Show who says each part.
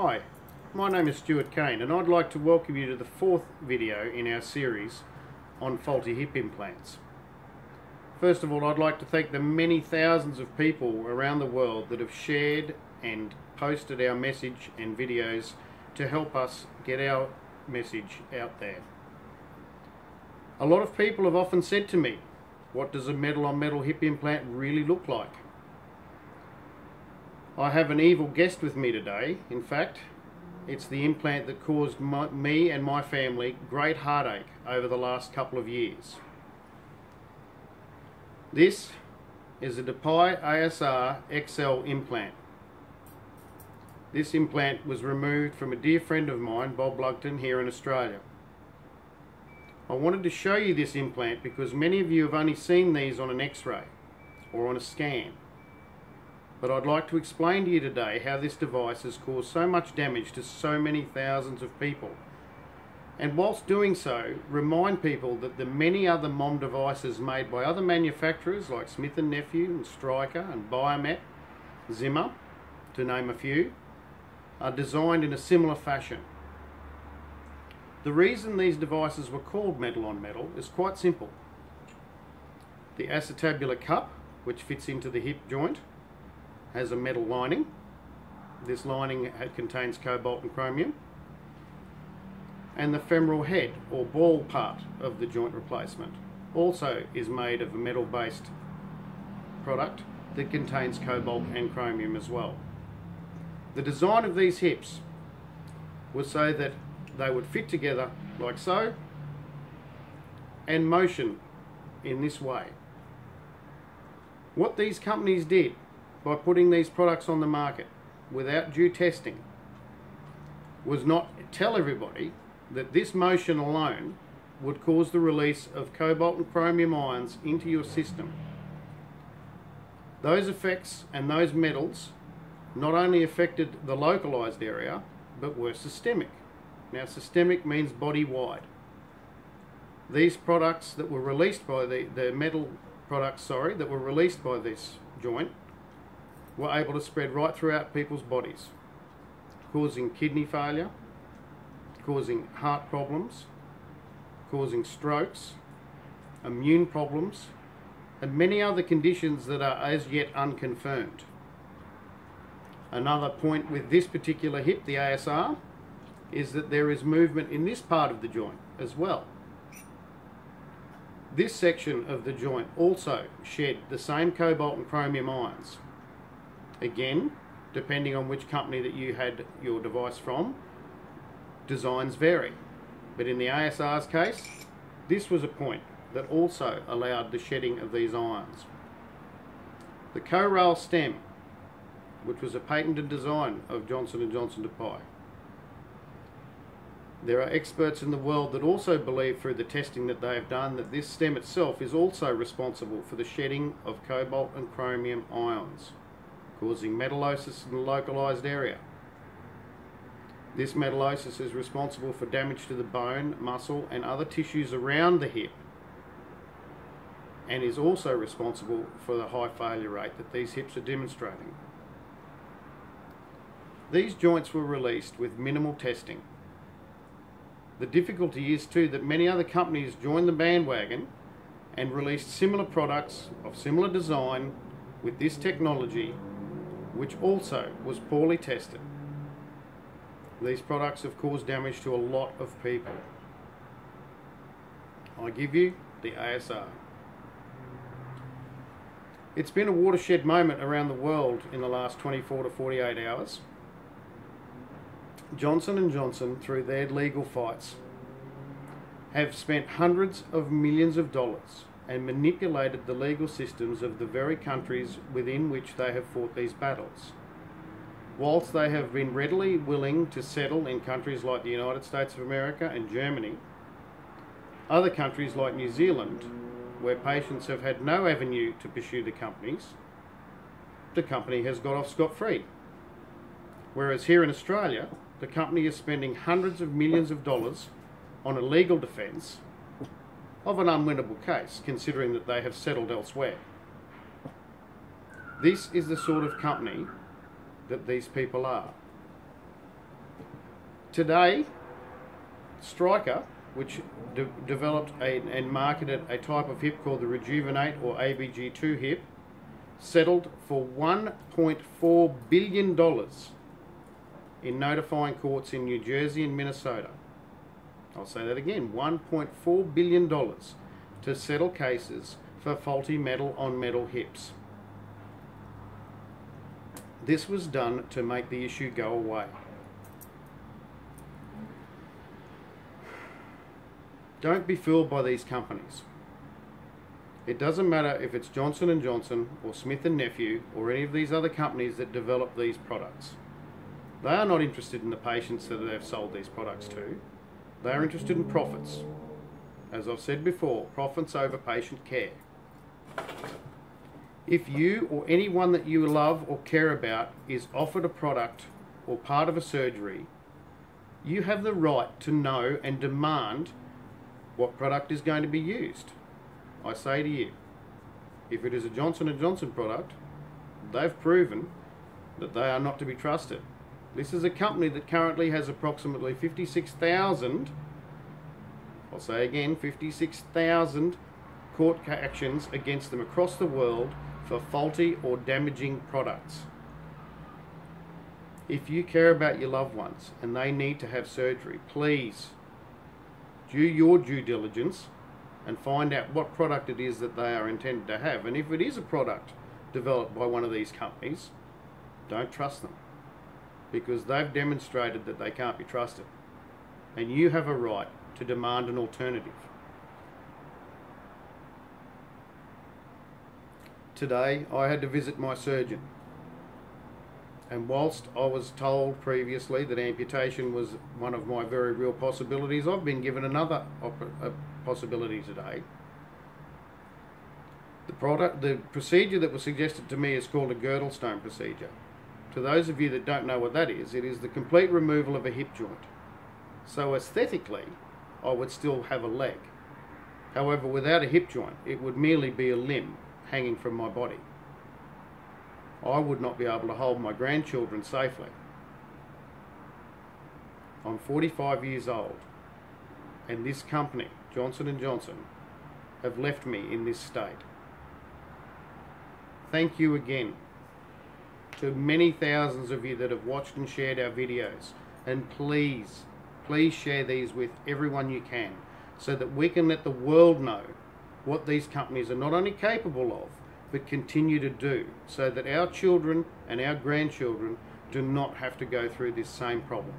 Speaker 1: Hi, my name is Stuart and I'd like to welcome you to the fourth video in our series on faulty hip implants. First of all, I'd like to thank the many thousands of people around the world that have shared and posted our message and videos to help us get our message out there. A lot of people have often said to me, what does a metal-on-metal hip implant really look like? I have an evil guest with me today. In fact, it's the implant that caused me and my family great heartache over the last couple of years. This is a Depai ASR XL implant. This implant was removed from a dear friend of mine, Bob Lugton, here in Australia. I wanted to show you this implant because many of you have only seen these on an X-ray or on a scan. But I'd like to explain to you today how this device has caused so much damage to so many thousands of people. And whilst doing so, remind people that the many other MOM devices made by other manufacturers like Smith & Nephew and Stryker and Biomet, Zimmer, to name a few, are designed in a similar fashion. The reason these devices were called metal-on-metal is quite simple. The acetabular cup, which fits into the hip joint, has a metal lining. This lining contains cobalt and chromium. And the femoral head, or ball part of the joint replacement, also is made of a metal-based product that contains cobalt and chromium as well. The design of these hips was so that they would fit together like so and motion in this way. What these companies did by putting these products on the market without due testing was not tell everybody that this motion alone would cause the release of cobalt and chromium ions into your system. Those effects and those metals not only affected the localized area but were systemic. Now, systemic means body-wide. These products that were released by the metal products, that were released by this joint were able to spread right throughout people's bodies, causing kidney failure, causing heart problems, causing strokes, immune problems, and many other conditions that are as yet unconfirmed. Another point with this particular hip, the ASR, is that there is movement in this part of the joint as well. This section of the joint also shed the same cobalt and chromium ions. Again, depending on which company that you had your device from, designs vary. But in the ASR's case, this was a point that also allowed the shedding of these ions. The co-rail stem, which was a patented design of Johnson & Johnson Depai. There are experts in the world that also believe through the testing that they have done that this stem itself is also responsible for the shedding of cobalt and chromium ions, causing metallosis in the localized area. This metallosis is responsible for damage to the bone, muscle and other tissues around the hip, and is also responsible for the high failure rate that these hips are demonstrating. These joints were released with minimal testing. The difficulty is too that many other companies joined the bandwagon and released similar products of similar design with this technology, which also was poorly tested. These products have caused damage to a lot of people. I give you the ASR. It's been a watershed moment around the world in the last 24 to 48 hours. Johnson & Johnson, through their legal fights, have spent hundreds of millions of dollars and manipulated the legal systems of the very countries within which they have fought these battles. Whilst they have been readily willing to settle in countries like the United States of America and Germany, other countries like New Zealand, where patients have had no avenue to pursue the company has got off scot-free. Whereas here in Australia, the company is spending hundreds of millions of dollars on a legal defence of an unwinnable case, considering that they have settled elsewhere. This is the sort of company that these people are. Today, Stryker, which developed and marketed a type of hip called the Rejuvenate or ABG2 hip, settled for $1.4 billion in notifying courts in New Jersey and Minnesota. I'll say that again, $1.4 billion to settle cases for faulty metal on metal hips. This was done to make the issue go away. Don't be fooled by these companies. It doesn't matter if it's Johnson & Johnson or Smith & Nephew or any of these other companies that develop these products. They are not interested in the patients that they've sold these products to. They are interested in profits. As I've said before, profits over patient care. If you or anyone that you love or care about is offered a product or part of a surgery, you have the right to know and demand what product is going to be used. I say to you, if it is a Johnson & Johnson product, they've proven that they are not to be trusted. This is a company that currently has approximately 56,000, I'll say again, 56,000 court actions against them across the world for faulty or damaging products. If you care about your loved ones and they need to have surgery, please do your due diligence and find out what product it is that they are intended to have. And if it is a product developed by one of these companies, don't trust them, because they've demonstrated that they can't be trusted. And you have a right to demand an alternative. Today, I had to visit my surgeon. And whilst I was told previously that amputation was one of my very real possibilities, I've been given another possibility today. The procedure that was suggested to me is called a Girdlestone procedure. To those of you that don't know what that is, it is the complete removal of a hip joint. So aesthetically, I would still have a leg. However, without a hip joint, it would merely be a limb hanging from my body. I would not be able to hold my grandchildren safely. I'm 45 years old, and this company, Johnson & Johnson, have left me in this state. Thank you again to many thousands of you that have watched and shared our videos, and please share these with everyone you can, so that we can let the world know what these companies are not only capable of, but continue to do, so that our children and our grandchildren do not have to go through this same problem.